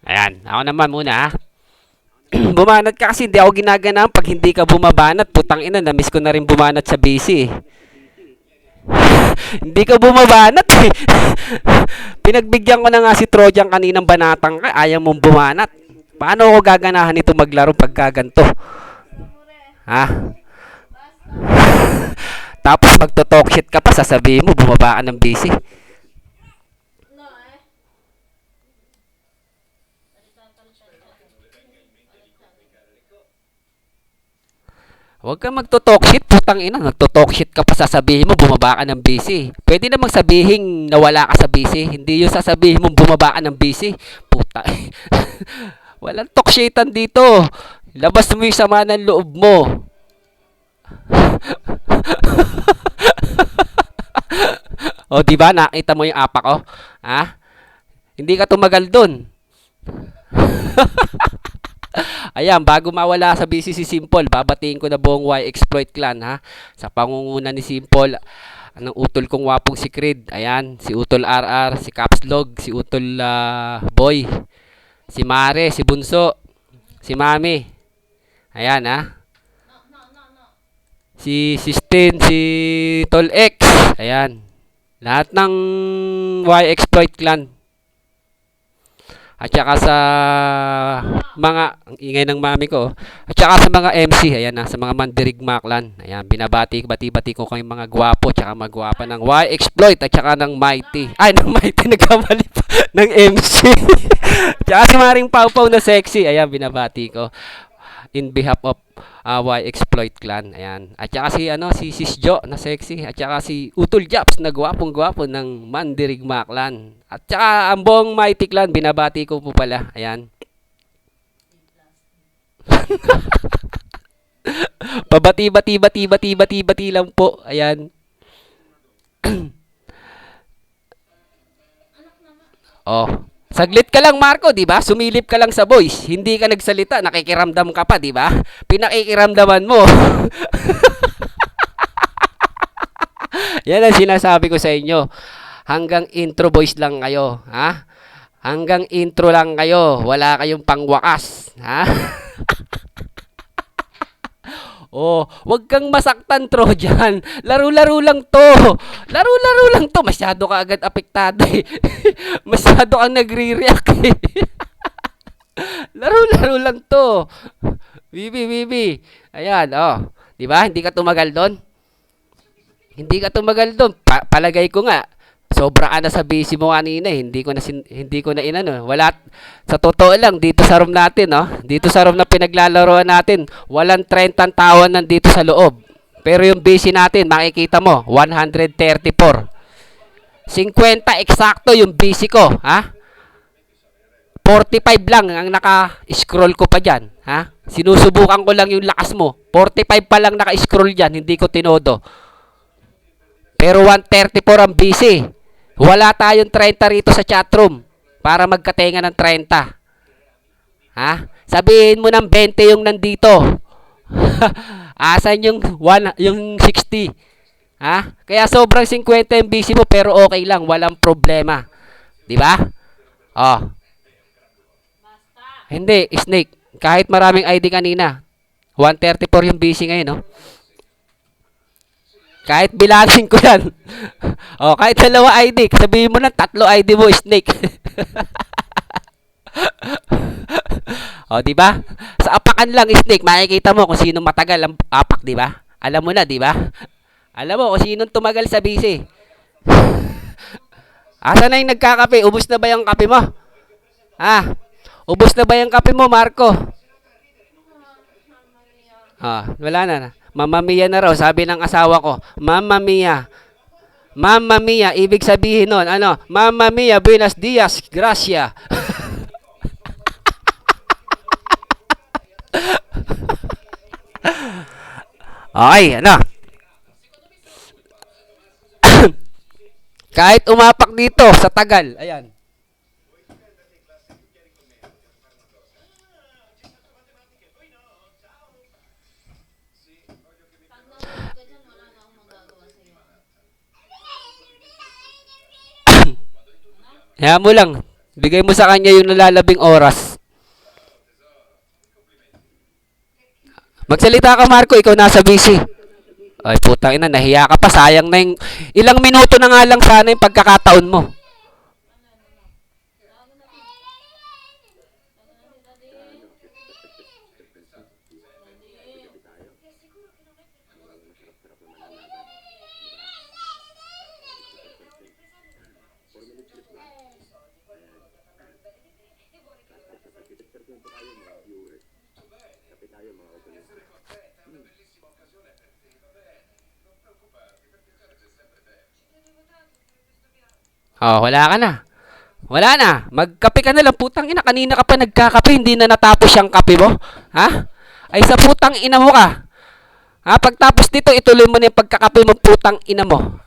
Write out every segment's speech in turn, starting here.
Ayan, ako naman muna ha. Bumanat ka kasi hindi ako ginaganahan pag hindi ka bumabanat. Putang ina, na-miss ko na rin bumanat sa busy eh. Hindi ka bumabanat eh. Pinagbigyan ko na nga si Trojan kaninang banatang ka, ayaw mong bumanat. Paano ako gaganahan ito maglaro pagka ganito? Ha? Tapos magto-talk shit ka pa, sasabihin mo bumaba ka ng busy. Huwag kang magto-talk shit, putang ina. Nagto-talk shit ka pa, sasabihin mo bumaba ka ng busy. Pwede namang sabihin na wala ka sa busy. Hindi yung sasabihin mo bumaba ka ng busy. Puta. Walang talk shitan dito. Labas mo yung sama ng loob mo. O, di ba? Nakita mo yung apak ko? Ha? Hindi ka tumagal dun. Ayan, bago mawala sa busy si Simple, babatiin ko na buong Y-Exploit clan ha. Sa pangunguna ni Simple, ang utol kong wapong si Creed. Ayan, si Utol RR, si Capslog, si Utol Boy, si Mare, si Bunso, si Mami. Ayan ha. Si Sistine, si Tol X. Ayan. Lahat ng Y-Exploit clan. At saka sa mga, ang ingay ng mami ko, at saka sa mga MC, ayan na, sa mga Mandirigma clan. Ayan, bati-bati ko kayong mga gwapo, tsaka magwapa ng Y-Exploit, at saka ng Mighty. Ay, ng Mighty, nagkamali pa, ng MC. Tsaka si Maring Pau-Pau na sexy, ayan, binabati ko. In behalf of Y-Exploit clan, ayan. At saka si Sisjo na sexy, at saka si Utol Japs na gwapong-gwapo ng Mandirigma clan. At saka ang buong Mighty clan, binabati ko po pala, ayan. Pabati-bati lang po, ayan. Oh. Saglit ka lang, Marco, di ba? Sumilip ka lang sa voice. Hindi ka nagsalita, nakikiramdam ka pa, di ba? Pinakikiramdaman mo. Yan ang sinasabi ko sa inyo. Hanggang intro voice lang kayo, ha? Hanggang intro lang kayo. Wala kayong pangwakas, ha? Oh, wag kang masaktan, Trojan. Laro-laro lang to. Laro-laro lang to. Masyado ka agad apektado eh. Masyado kang nagre-react eh. Laro-laro lang to. Bibi. Ayan, oh. Di ba? Hindi ka tumagal doon. Hindi ka tumagal doon. Palagay ko nga. Sobra ka na sa busy mo kanina eh. Hindi ko na inano. Wala, sa totoo lang, dito sa room natin, no? Dito sa room na pinaglalaroan natin, walang 30 tawan nandito sa loob. Pero yung busy natin, makikita mo, 134. 50 eksakto yung busy ko, ha? 45 lang ang naka-scroll ko pa dyan, ha? Sinusubukan ko lang yung lakas mo. 45 pa lang naka-scroll dyan, hindi ko tinodo. Pero 134 ang busy. Wala tayong 30 rito sa chatroom para magkatenga ng 30. Ha? Sabihin mo ng 20 yung nandito. Asan yung 60? Ha? Kaya sobrang 50 yung busy mo pero okay lang, walang problema. 'Di ba? Oh. Hindi, Snake. Kahit maraming ID kanina. 134 yung busy ngayon, no? Kahit bilasin ko yan. O, kahit 2 ID. Sabihin mo na 3 ID mo, Snake. O, diba? Sa apakan lang, Snake, makikita mo kung sino matagal ang apak, diba? Alam mo na, di ba? Alam mo kung sinong tumagal sa busy. Asa na yung nagkakape? Ubus na ba yung kape mo? Ah, ubus na ba yung kape mo, Marco? Wala na. Mamma Mia na raw, sabi ng asawa ko. Mamma Mia. Mamma Mia, ibig sabihin nun, ano? Mamma Mia, buenos dias, gracia. Okay, ano? Kahit umapak dito sa tagal, ayan. Kaya mo lang, bigay mo sa kanya yung nalalabing oras. Magsalita ka, Marco, ikaw nasa busy. Ay, putang ina, nahiya ka pa. Sayang na yung ilang minuto na nga lang sana yung pagkakataon mo. Oh, wala ka na. Wala na. Magkape ka na lang. Putang ina, kanina ka pa nagkakape. Hindi na natapos yung kape mo. Ha? Ay, sa putang ina mo ka. Ha? Pagtapos dito, ituloy mo na yung pagkakape mo. Putang ina mo.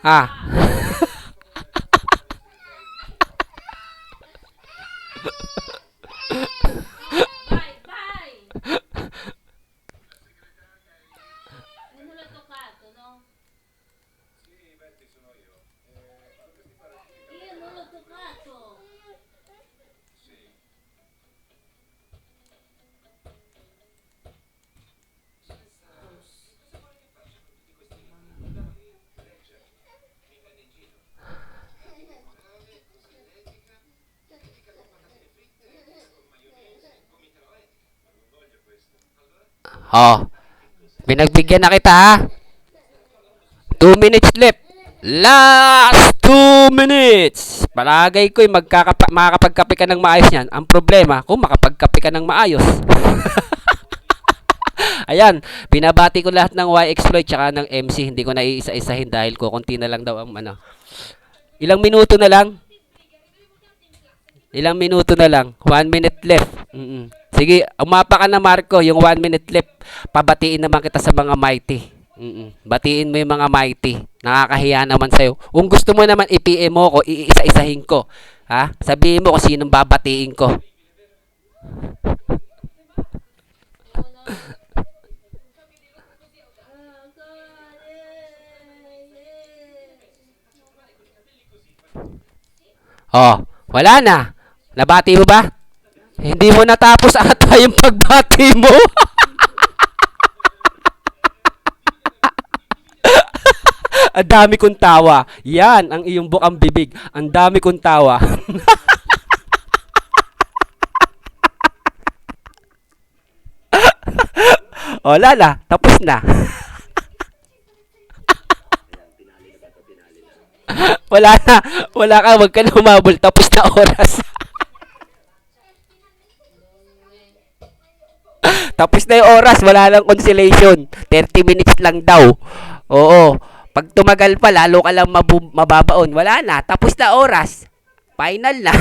Ha? Oh, pinagbigyan na kita ha. 2 minutes left. Last 2 minutes. Palagay ko'y makakapagkape ka ng maayos niyan. Ang problema, kung makapagkape ka ng maayos. Ayan, binabati ko lahat ng Y-Exploit tsaka ng MC. Hindi ko na iisa-isahin dahil kukunti na lang daw ang ano. Ilang minuto na lang? Ilang minuto na lang? 1 minute left. Sige, umapa ka na, Marco. Yung 1 minute left. Pabatiin naman kita sa mga mighty. Batiin mo yung mga mighty. Nakakahiya naman sa'yo. Kung gusto mo naman i-PM mo ko, iisa-isahin ko. Ha? Sabihin mo kung sinong babatiin ko. Oh, wala na. Nabati mo ba? Hindi mo natapos ata yung pagbati mo. Ang dami kong tawa. Yan, ang iyong bukang bibig. Ang dami kong tawa. O, lala, tapos na. Wala na. Wala ka, wag ka na humabol. Tapos na oras. Tapos na yung oras. Wala lang consolation. 30 minutes lang daw. Oo. Pag tumagal pa, lalo ka lang mababaon. Wala na. Tapos na oras. Final na.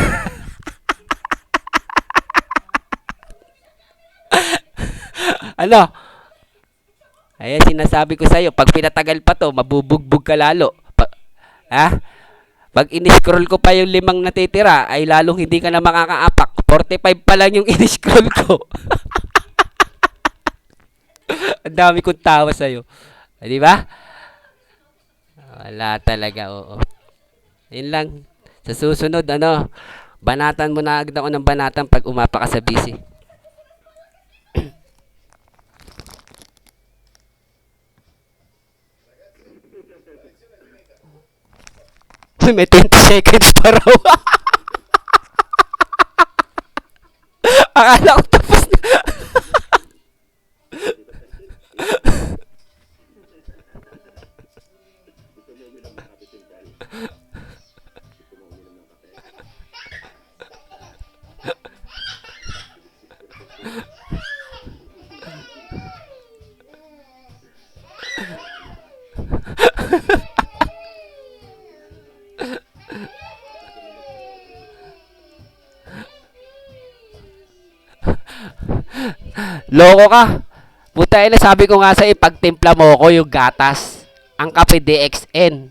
Ano? Ayan, sinasabi ko sa'yo. Pag pinatagal pa to, mabubugbog ka lalo. Ha? Pag in-scroll ko pa yung 5 natitira, ay lalong hindi ka na makakaapak. 45 pa lang yung in-scroll ko. Ang dami kong tawa sa'yo. Di ba? Wala talaga, oo. Yun lang. Sa susunod, ano, banatan mo na agad ako ng banatan pag umapa ka sa busy. May 20 seconds pa raw. Akala ko tapos na. Loko ka. Puta ina, sabi ko nga sa ipagtimpla mo ko yung gatas. Ang kape DXN.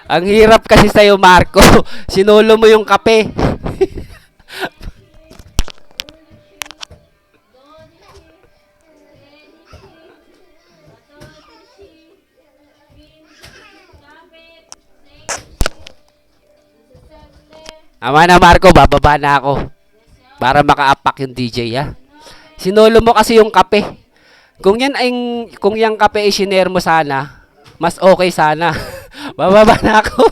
Ang hirap kasi sa'yo, Marco. Sinulo mo yung kape. Ama na, Marco. Bababa na ako. Para maka-apak yung DJ, ha? Sinulo mo kasi yung kape. Kung yung kape ay shinare mo sana, mas okay sana. Bababa na ako.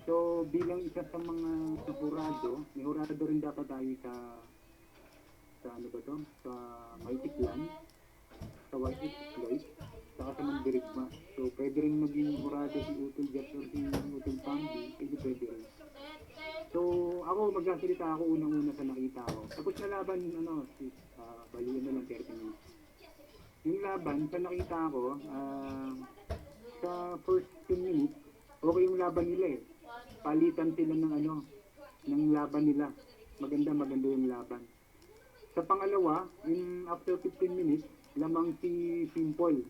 So, bilang isa sa mga hurado, may hurado rin dapat tayo sa ano ba to? Sa Multiclan, sa White Exploit, saka sa Mandirigma. So, pwede rin maging hurado si Utol Jet or si Utol Pambi, pwede rin. So, ako magsasalita ako unang-una sa nakita ko. Tapos na laban, baliwan na lang 30 minutes. Yung laban, sa nakita ko, sa first 10 minutes, okay yung laban nila eh. Palitan sila ng laban nila. Maganda yung laban. Sa pangalawa, after 15 minutes, lamang si Simple.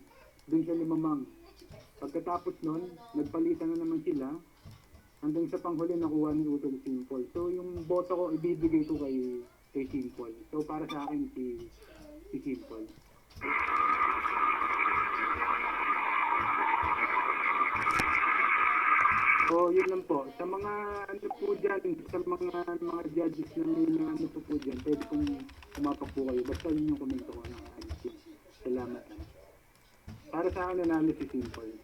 Dun sa limamang. Pagkatapos nun, nagpalitan na naman sila. Hanggang sa panghuli nakuha ni Utol Simple. So yung boto ko, ibibigay ko kay Simple. So para sa akin si Simple. So, yun lang po. Sa mga po dyan, sa mga judges na may po dyan, pwede kong umapak po kayo. Basta yun yung komento ko ng ayos. Salamat. Para sa akin, nanalo si Simple.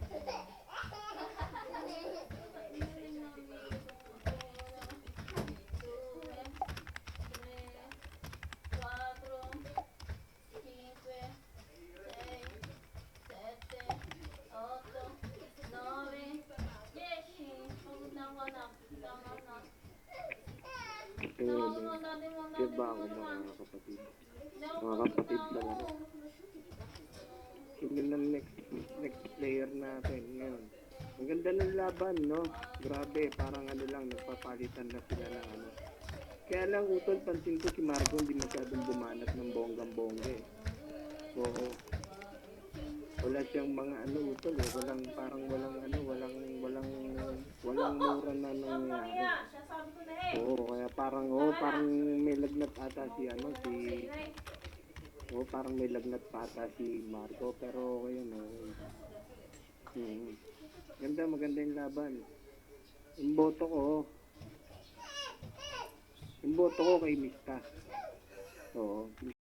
Diba ako mga kapatid? Mga kapatid na lang. Sino na next player natin ngayon? Ang ganda ng laban, no? Grabe, parang lang, nagpapalitan na sila ng Kaya lang, Utol, pansin ko si Marco hindi masyadong bumanat ng bonggang-bongga eh. Oo. Wala siyang mga Utol eh. Walang mura na nangyayari. Oo, kaya parang may lagnat ata parang may lagnat pa ata si Marco, pero ayun maganda yung laban. Yung boto ko kay Mista. Oo.